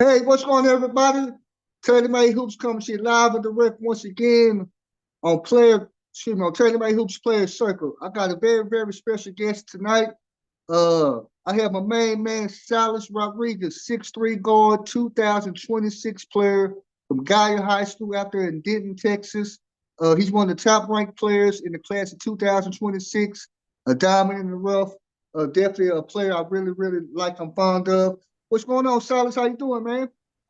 Hey, what's going on, everybody? TaylorMade Hoops coming to you live and direct once again on TaylorMade Hoops Player Circle. I got a very special guest tonight. I have my main man, Silas Rodriguez, 6'3" guard, 2026 player from Gaia High School out there in Denton, Texas. He's one of the top ranked players in the class of 2026, a diamond in the rough. Definitely a player I really like, I'm fond of. What's going on, Silas? How you doing, man?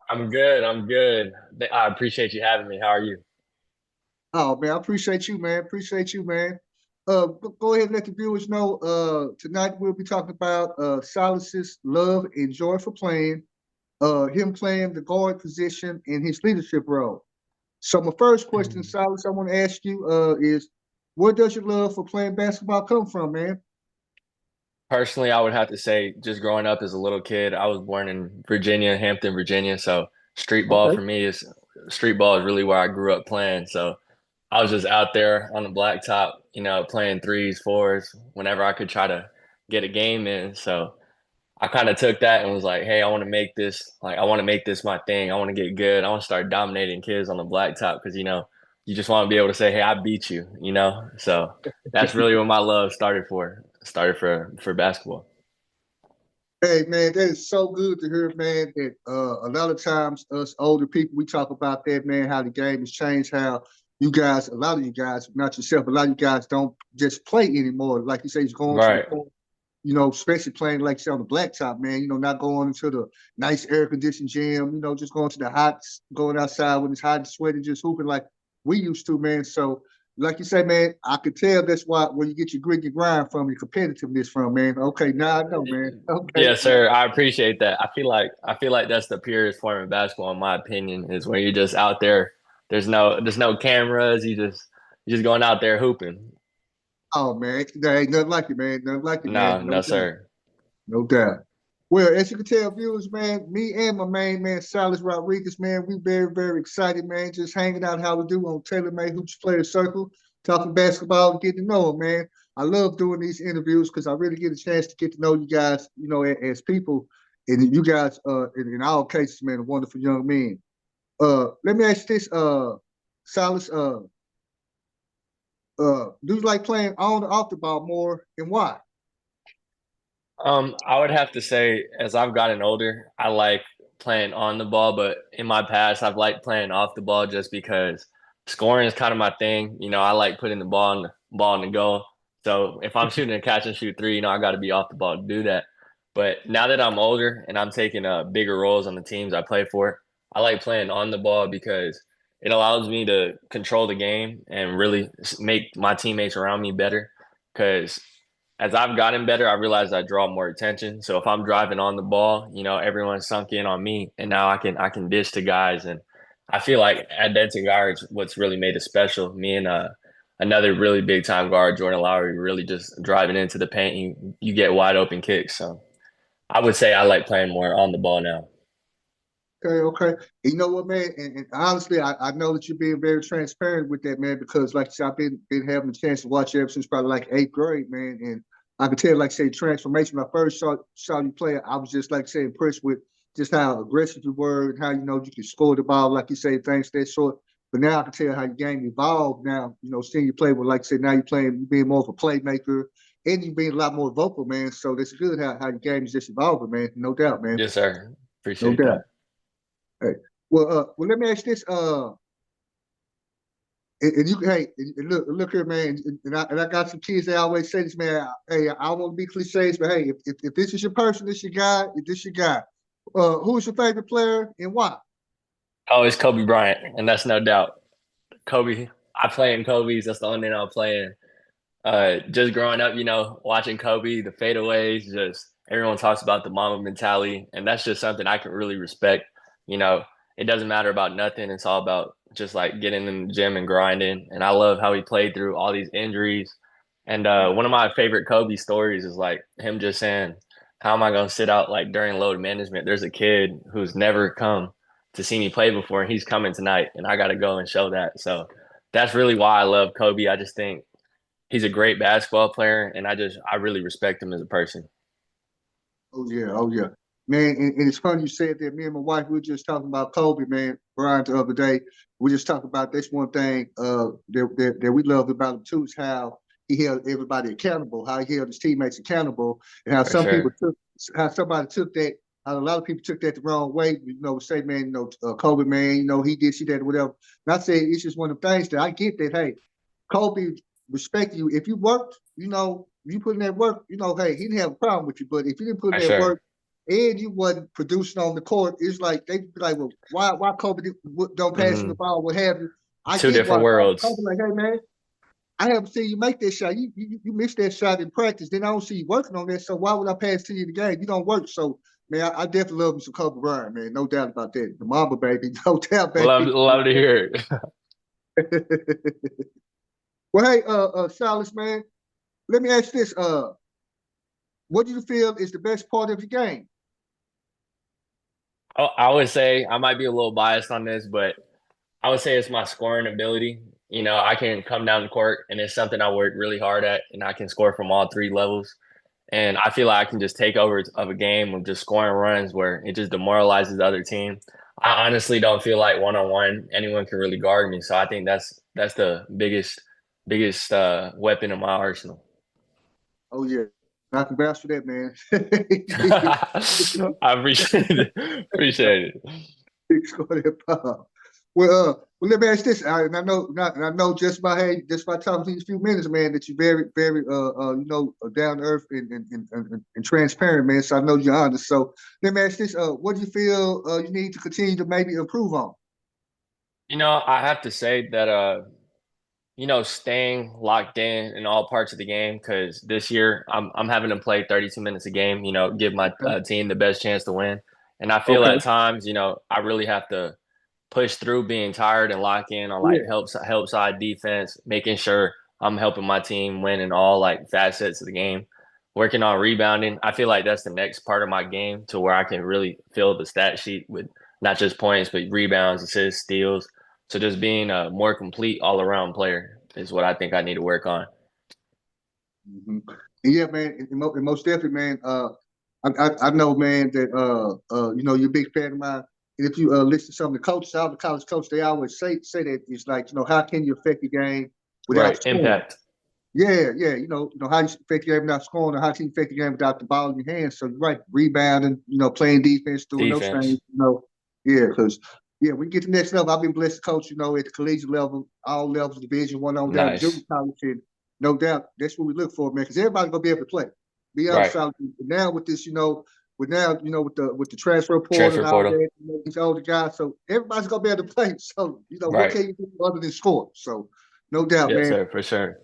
I'm good. I'm good. I appreciate you having me. How are you? Oh man, I appreciate you, man. Appreciate you, man. Go ahead and let the viewers know. Tonight we'll be talking about Silas's love and joy for playing, him playing the guard position and his leadership role. So my first question, Mhm. Silas, I want to ask you is, where does your love for playing basketball come from, man? Personally, I would have to say just growing up as a little kid, I was born in Virginia, Hampton, Virginia. So Okay. street ball is really where I grew up playing. So I was just out there on the blacktop, playing threes, fours, whenever I could try to get a game in. So I kind of took that and was like, hey, I want to make this my thing. I want to get good. I want to start dominating kids on the blacktop because, you just want to be able to say, hey, I beat you. So that's really what my love started for basketball. Hey man, that is so good to hear, man. That a lot of times us older people we talk about that, man. How the game has changed. How you guys, a lot of you guys, not yourself, a lot of you guys don't just play anymore. Like you say, he's going to the Right. court. Especially playing like you say on the blacktop, man. Not going into the nice air conditioned gym. Just going to the hot, going outside when it's hot and sweaty, just hooping like we used to, man. So like you say, man, I could tell that's where you get your grit, your grind from, your competitiveness from, man. Okay, now I know, man. Okay. Yes, sir. I appreciate that. I feel like that's the purest form of basketball, in my opinion, is when you're just out there. There's no cameras. You just going out there hooping. Oh man, there ain't nothing like it, man. Nothing like it, man. No, No no, doubt. sir. No doubt. Well, as you can tell, viewers, man, me and my main man, Silas Rodriguez, man, we very excited, man. Just hanging out how we do on TaylorMade Hoops Player Circle, talking basketball, getting to know them, man. I love doing these interviews because I really get a chance to get to know you guys, as people. And you guys, in all cases, man, are wonderful young men. Let me ask you this, Silas, do you like playing on or off the ball more and why? I would have to say, as I've gotten older, I like playing on the ball, but in my past, I've liked playing off the ball just because scoring is kind of my thing. I like putting the ball in the goal. So if I'm shooting a catch and shoot three, I got to be off the ball to do that. But now that I'm older and I'm taking bigger roles on the teams I play for, I like playing on the ball because it allows me to control the game and really make my teammates around me better. Because as I've gotten better, I realized I draw more attention. So if I'm driving on the ball, everyone's sunk in on me, and now I can dish to guys, and I feel like at Denton guards, what's really made it special. Me and another really big time guard, Jordan Lowry, really just driving into the paint. You get wide open kicks. So I would say I like playing more on the ball now. Okay. You know what, man? And honestly, I know that you're being very transparent with that, man, because like I said, I've been having a chance to watch you ever since probably like eighth grade, man. And I could tell, like say, transformation. When I first saw you play, I was just like say impressed with just how aggressive you were and how you could score the ball, like you say, things that short. But now I can tell how your game evolved. Now, seeing you play with, like I said, now you being more of a playmaker and you being a lot more vocal, man. So that's good how your game is just evolving, man. No doubt, man. Yes, sir. No Appreciate doubt. that. Hey, well, let me ask you this. And you, hey, and look here, man. And I got some kids that always say this, man. Hey, I don't want to be cliches, but hey, if this is your person, this your guy. If this your guy, who is your favorite player and why? Oh, it's Kobe Bryant, and that's no doubt. Kobe, I play in Kobe's. That's the only thing I'm playing. Just growing up, watching Kobe, the fadeaways, just everyone talks about the Mamba mentality, and that's just something I can really respect. You know, it doesn't matter about nothing; it's all about just like getting in the gym and grinding. And I love how he played through all these injuries. And one of my favorite Kobe stories is like him just saying, "How am I going to sit out like during load management? There's a kid who's never come to see me play before, and he's coming tonight, and I got to go and show that." So that's really why I love Kobe. I just think he's a great basketball player, and I really respect him as a person. Oh yeah, oh yeah. Man, and it's funny you said that. Me and my wife, we were just talking about Kobe, man, Brian, the other day. We just talked about this one thing that we loved about him too is how he held everybody accountable, how he held his teammates accountable, and how For some people sure. took, how somebody took that, how a lot of people took that the wrong way. Say, man, Kobe, man, he did, she that, whatever. And I say it's just one of the things that I get that, hey, Kobe respect you. If you worked, you put in that work, hey, he didn't have a problem with you. But if you didn't put For in that sure. work and you wasn't producing on the court, it's like they be like, well, why Kobe don't pass him the Hmm. ball, what have you? I Two get why different Kobe worlds. like, hey man, I haven't seen you make that shot. You missed that shot in practice. Then I don't see you working on that. So why would I pass to you in the game? You don't work. So man, I definitely love me some Kobe Bryant, man. No doubt about that. The Mamba baby, no doubt, Love baby. love to hear it. Well, hey, Silas, man, let me ask this. What do you feel is the best part of your game? I would say I might be a little biased on this, but I would say it's my scoring ability. I can come down the court and it's something I work really hard at, and I can score from all three levels. And I feel like I can just take over of a game of just scoring runs where it just demoralizes the other team. I honestly don't feel like one on one anyone can really guard me. So I think that's the biggest weapon in my arsenal. Oh yeah, I can vouch for that, man. I appreciate it. Appreciate it. Score that ball. Well, let me ask this. And I know just by talking to you a few minutes, man, that you're very, very, down to earth and transparent, man. So I know you're honest. So let me ask this. What do you feel you need to continue to maybe improve on? I have to say that staying locked in all parts of the game because this year I'm having to play 32 minutes a game. Give my Okay. team the best chance to win, and I feel Okay. at times, I really have to push through being tired and lock in on like Yeah. help side defense, making sure I'm helping my team win in all like facets of the game. Working on rebounding, I feel like that's the next part of my game to where I can really fill the stat sheet with not just points but rebounds, assists, steals. So just being a more complete all around player is what I think I need to work on. Mhm. Yeah, man, and most definitely, man. I know, man, that you're a big fan of mine. And if you listen to some of the coaches, all the college coaches, they always say that it's like, how can you affect the game without Right. scoring? Impact. Yeah, yeah, how you affect the game without scoring, or how can you affect the game without the ball in your hands? So you're right, rebounding, playing defense, doing those things, Defense. yeah, because yeah, we get to the next level. I've been blessed to coach, at the collegiate level, all levels, Division One on down to junior Nice. college, and no doubt that's what we look for, man. Because everybody's gonna be able to play. Be Right. honest, now with this, with now, with the transfer portal and Transfer all portal. that, these older guys, so everybody's gonna be able to play. So what Right. can you do other than score? So no doubt, Yes, man. sir, for sure.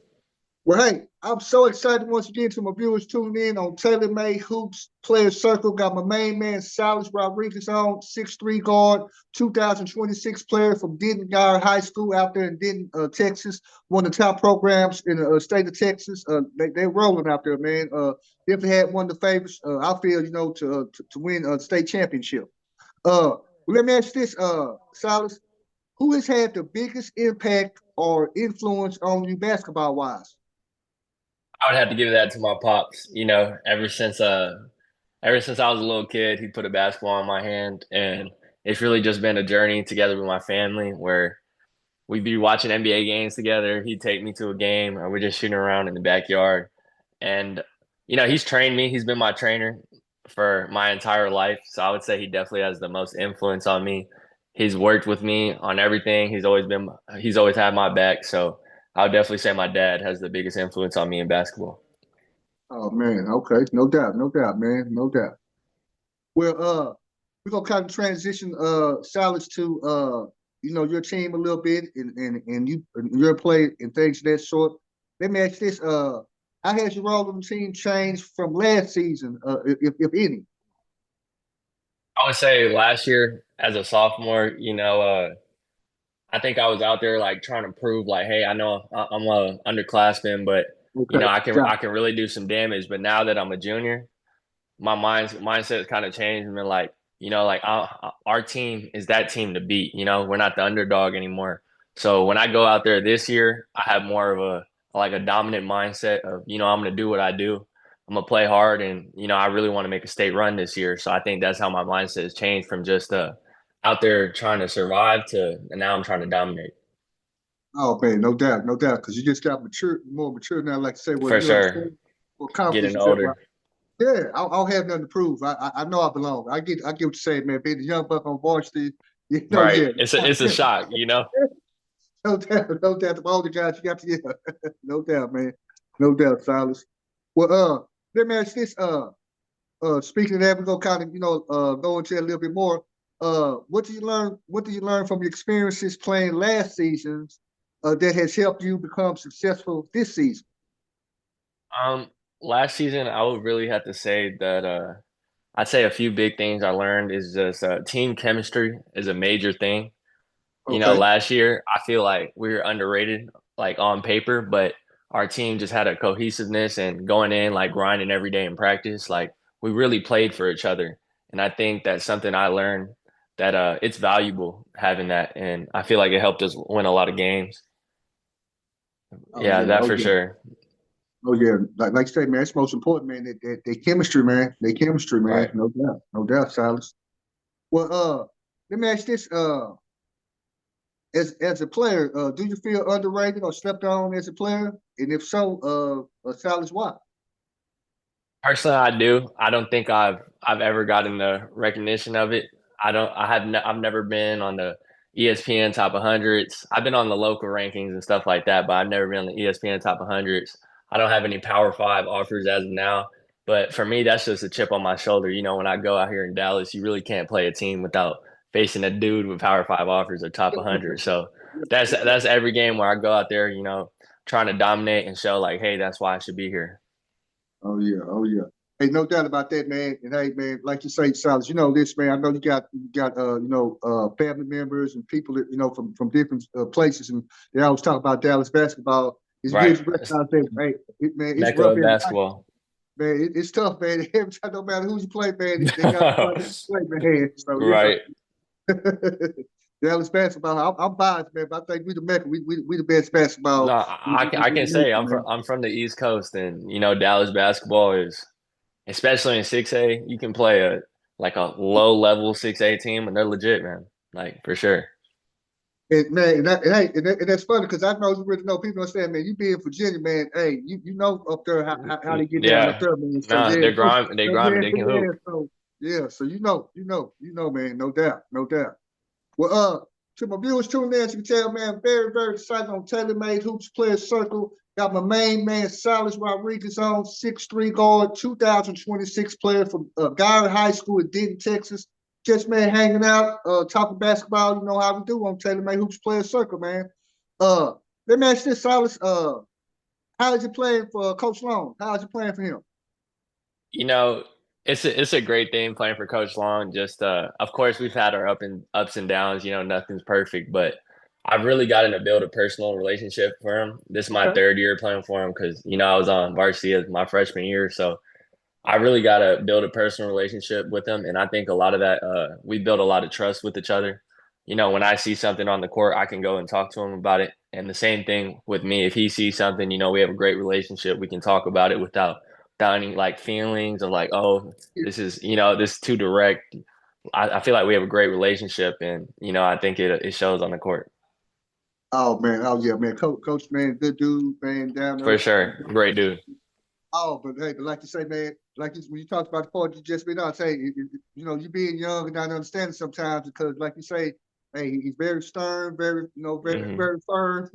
Well, hey, I'm so excited once again to my viewers tuning in on TaylorMade Hoops Player Circle. Got my main man, Silas Rodriguez on, 6'3" guard, 2026 player from Denton High School out there in Denton, Texas. One of the top programs in the state of Texas. They're rolling out there, man. Definitely had one of the favorites, I feel, to win a state championship. Well, let me ask you this, Silas. Who has had the biggest impact or influence on you basketball wise? I would have to give that to my pops. Ever since I was a little kid, he put a basketball in my hand, and it's really just been a journey together with my family where we'd be watching NBA games together. He'd take me to a game, or we're just shooting around in the backyard. And he's trained me. He's been my trainer for my entire life. So I would say he definitely has the most influence on me. He's worked with me on everything. He's always had my back. So I would definitely say my dad has the biggest influence on me in basketball. Oh man, okay, no doubt, man, no doubt. Well, we're gonna kind of transition Silas to your team a little bit and your play and things of that sort. Let me ask this, how has your role in the team changed from last season, if any? I would say last year as a sophomore, I think I was out there like trying to prove like, hey, I know I'm a underclassman, but Okay, I can got I can really do some damage. But now that I'm a junior, my mindset has kind of changed and been like, our team is that team to beat. We're not the underdog anymore. So when I go out there this year, I have more of a dominant mindset of, I'm going to do what I do. I'm going to I'm gonna play hard, and I really want to make a state run this year. So I think that's how my mindset has changed from just out there trying to survive to and now I'm trying to dominate. Oh man, no doubt, no doubt, because you just got mature, more mature now. Like I say, well, For you sure. understand, more confidence. Getting You feel like, older. yeah, I don't have nothing to prove. I know I belong. I get what you're saying, man. Being a young buck on varsity, Right. yeah. It's a shock. No doubt, no doubt. The older guys, you got to, yeah, no doubt, man, no doubt, Silas. Well, let me ask this. Speaking of that, we're gonna kind of, go into it a little bit more. What do you learn? What do you learn from your experiences playing last seasons, that has helped you become successful this season? Um, Last season I would really have to say that I'd say a few big things I learned is just team chemistry is a major thing. Okay. Last year I feel like we were underrated, like on paper, but our team just had a cohesiveness and going in like grinding every day in practice. Like we really played for each other, and I think that's something I learned that it's valuable having that, and I feel like it helped us win a lot of games. Oh Yeah, yeah. that Oh for yeah. sure. Oh yeah. Like I say, man, it's most important, man. They chemistry, man. They chemistry, man. Right. No doubt. No doubt, Silas. Well, let me ask this. As a player, do you feel underrated or slept on as a player? And if so, Silas, why? Personally, I do. I don't think I've ever gotten the recognition of it. I don't. I've never been on the ESPN top 100s. I've been on the local rankings and stuff like that, but I've never been on the ESPN top 100s. I don't have any Power Five offers as of now. But for me, that's just a chip on my shoulder. When I go out here in Dallas, you really can't play a team without facing a dude with Power Five offers or top 100. So that's every game where I go out there, trying to dominate and show like, hey, that's why I should be here. Oh yeah, oh yeah. Hey, no doubt about that, man. And hey, man, like you say, Silas, you know this, man. I know you got family members and people that from different places, and they always talk about Dallas basketball. It's good Right. to recognize that. Hey, man, it's Mecca rough of every night, basketball. man. It's tough, man. Every time, no matter who you play, man, they got somebody to play, man. So Right. yeah, Dallas basketball. I'm biased, man, but I think we the Mecca. We the best No, basketball I in can the say nation, man. I'm from the East Coast, and Dallas basketball is, especially in 6A, you can play a like a low level 6A team and they're legit, man. Like for sure. And man, and that's funny because I know you really know people understand, man. You be in Virginia, man. Hey, you know up there how they get down up Yeah. there, man. So No, yeah, they so, grime yeah, and they can yeah. hoop. So yeah, so man. No doubt, no doubt. Well, to my viewers tuning in, as you can tell, man, very, very excited on TaylorMade Hoops Player Circle. Got my main man, Silas Rodriguez on, 6'3" guard, 2026 player from Guy High School in Denton, Texas. Just, man, hanging out, talking basketball. You know how we do on TaylorMade Hoops Player Circle, man. Uh, Let me ask this, Silas. How is you playing for Coach Long? How is you playing for him? You know, it's a great thing playing for Coach Long. Just of course we've had our ups and downs, nothing's perfect, but I've really gotten to build a personal relationship for him. This is my Okay. third year playing for him because I was on varsity as my freshman year. So I really got to build a personal relationship with him. And I think a lot of that, we build a lot of trust with each other. When I see something on the court, I can go and talk to him about it. And the same thing with me. If he sees something, we have a great relationship. We can talk about it without any like feelings of like, oh, this is too direct. I feel like we have a great relationship, and I think it shows on the court Oh man, oh yeah, man. Coach, man, good dude, man, down for there. sure. Great dude. Oh, but hey, but like you say, man, when you talked about the part you just been on, say, you being young and not understanding sometimes because, like you say, hey, he's very stern, very, very, Hmm. very firm,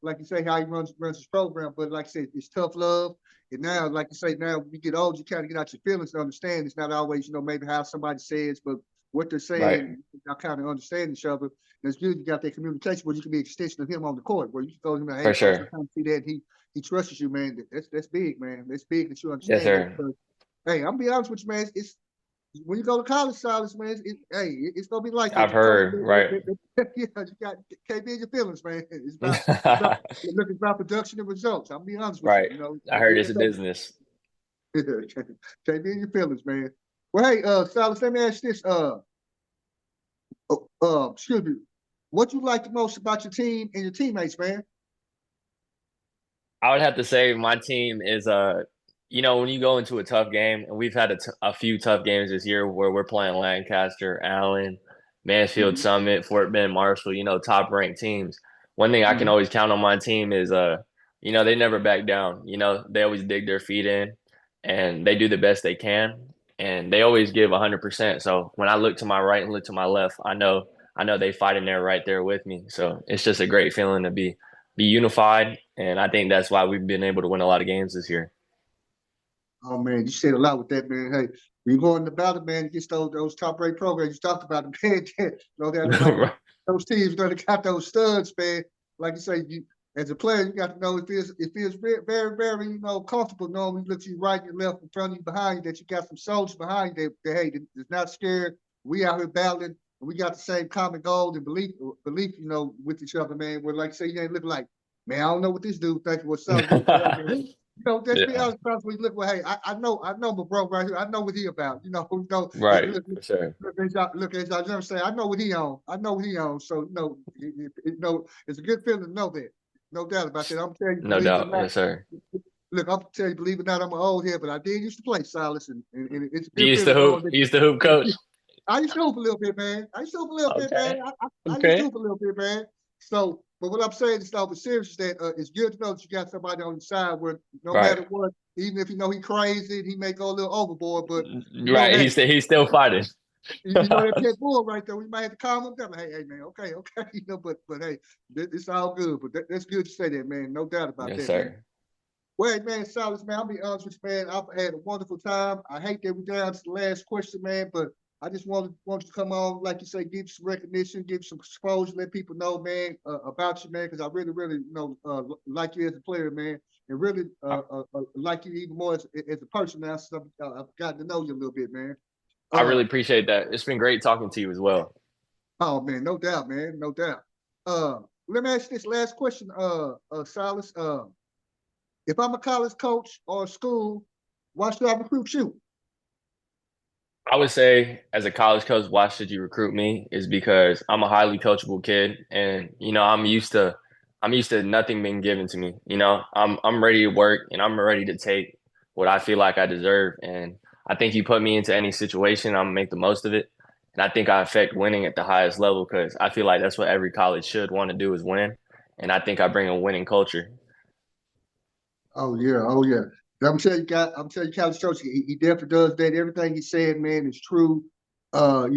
like you say, how he runs his program. But like I said, it's tough love. And now, like you say, now when you get old, you kind of get out your feelings and understand. It's not always, maybe how somebody says, but what they're Right, saying, y'all kind of understand each other. And it's good you got that communication where you can be an extension of him on the court, where you can go to him and, hey, for coach, I sure. kind of see that he trusts you, man. That's big, man. That's big that you Yes, understand that. sir. Because, hey, I'm gonna be honest with you, man. It's when you go to college, Silas, man. It's gonna be like that. I've The coach, heard. Right. yeah, can't be in your feelling, man. It's about production and results. I'm be honest with you. Right. I heard Yeah, it's a so business. can't be in your feelings, man. Well, hey, Silas, let me ask you this. Excuse me. What you like the most about your team and your teammates, man? I would have to say my team is when you go into a tough game, and we've had a few tough games this year where we're playing Lancaster, Allen, Mansfield, Mhm, Summit, Fort Bend, Marshall, top ranked teams. One thing I can mhm. always count on my team is, they never back down. They always dig their feet in and they do the best they can. And they always give 100%. So when I look to my right and look to my left, I know they fighting there right there with me. So it's just a great feeling to be unified. And I think that's why we've been able to win a lot of games this year. Oh man, you said a lot with that, man. Hey, when you go in the battle, man, against those top rate programs, you talked about the man. No doubt about it. Those teams gonna got those studs, man. Like you say, you as a player, you got to know it feels very, very, very, comfortable knowing when you look to your right, your left, in front of you, behind you, that you got some soldiers behind you that hey, that's not scared. We out here battling, and we got the same common goal and belief, with each other, man. Where like say you ain't looking like, man, I don't know what this dude thinking, what son dude. Man, let's be Yeah, honest, we look, well, hey, I know my bro right here. I know what he about. right, Look, for sure. as I never say, I know what he on. I know what he on. So, it's a good feeling to know that. No doubt about that. I'm telling you, No believe it or doubt. not. Yes, sir. Look, I'm telling you, believe it or not, I'm an old head, but I did used to play, Silas, and it's a You good used to feeling hoop. knowing that You used to hoop, coach. I used to hoop a little bit, man. I used to hoop a little bit, Okay. man. I used to Okay. hoop a little bit, man. So, but what I'm saying is, though, serious is that it's good to know that you got somebody on the side where no Right. matter what, even if he crazy, he may go a little overboard, but Right. hey, He's still fighting. that pit bull right there. We might have to calm him down. Hey, man, okay, okay, but hey, it's all good. But that's good to say that, man. No doubt about Yes, that, man. sir. Well, hey, man, Silas, man, I'll be honest with you, man. I've had a wonderful time. I hate that we're down to the last question, man, but I just want you to come on, like you say, give you some recognition, give you some exposure, let people know, man, about you, man, because I really, really, like you as a player, man, and really I, like you even more as a person now, since I've gotten to know you a little bit, man. I Uh, really appreciate that. It's been great talking to you as well. oh, man, no doubt, man, no doubt. Let me ask you this last question, Silas. If I'm a college coach or a school, why should I recruit you? I would say, as a college coach, why should you recruit me? Is because I'm a highly coachable kid, and I'm used to nothing being given to me. I'm ready to work, and I'm ready to take what I feel like I deserve. And I think you put me into any situation, I'm gonna make the most of it. And I think I affect winning at the highest level because I feel like that's what every college should want to do is win. And I think I bring a winning culture. Oh yeah, oh yeah. I'm telling you, College Coach, he definitely does that. Everything he said, man, is true. I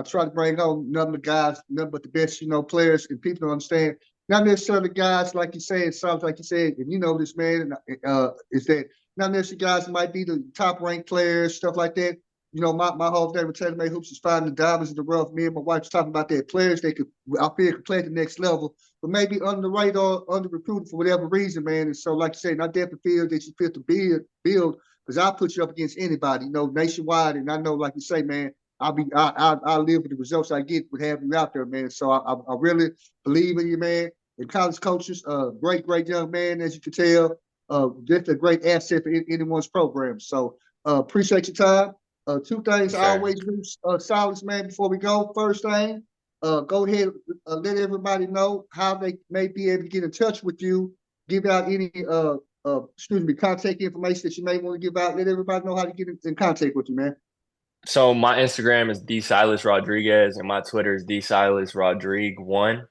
try to bring home none of the guys, none but the best, players and people to understand. Not necessarily guys like you said, sounds like you said, and you know this, man. Is that not necessarily guys might be the top ranked players, stuff like that. My whole thing with TaylorMade Hoops is finding the diamonds in the rough. Me and my wife was talking about that players they could, I feel, could play at the next level, but maybe under the radar, under recruited for whatever reason, man. And so, like you said, I definitely feel that you fit to build, because I'll put you up against anybody, nationwide. And I know, like you say, man, I'll live with the results I get with having you out there, man. So I really believe in you, man. And college coaches, great young man, as you can tell, just a great asset for anyone's program. So appreciate your time. Two things Yes, I sir. always do, Silas, man, before we go. First thing, go ahead, let everybody know how they may be able to get in touch with you. Give out any contact information that you may want to give out. Let everybody know how to get in contact with you, man. So my Instagram is D Silas Rodriguez and my Twitter is D Silas Rodrigue1.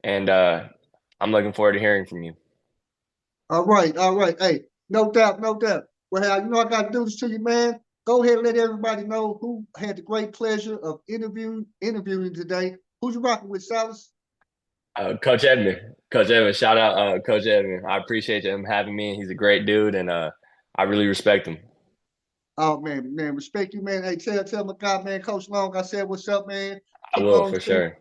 And I'm looking forward to hearing from you. All right, all right. Hey, no doubt, no doubt. Well, hey, I got to do this to you, man. Go ahead and let everybody know who had the great pleasure of interviewing today. Who's you rocking with, Silas? Coach Edmond. Coach Edmond, shout out Coach Edmond. I appreciate him having me. He's a great dude and I really respect him. Oh man, respect you, man. Hey, tell my guy, man, Coach Long. I said, what's up, man? I Keep will on, for sure.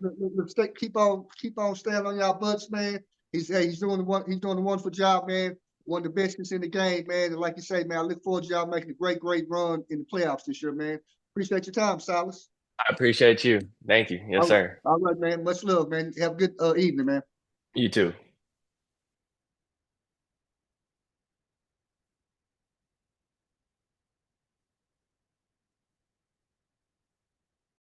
keep on staying on y'all butts, man. He's doing a wonderful job, man. One of the best in the game, man. And like you say, man, I look forward to y'all making a great run in the playoffs this year, man. Appreciate your time, Silas. I appreciate you. Thank you. Yes, sir. All right, man. Much love, man. Have a good evening, man. You too.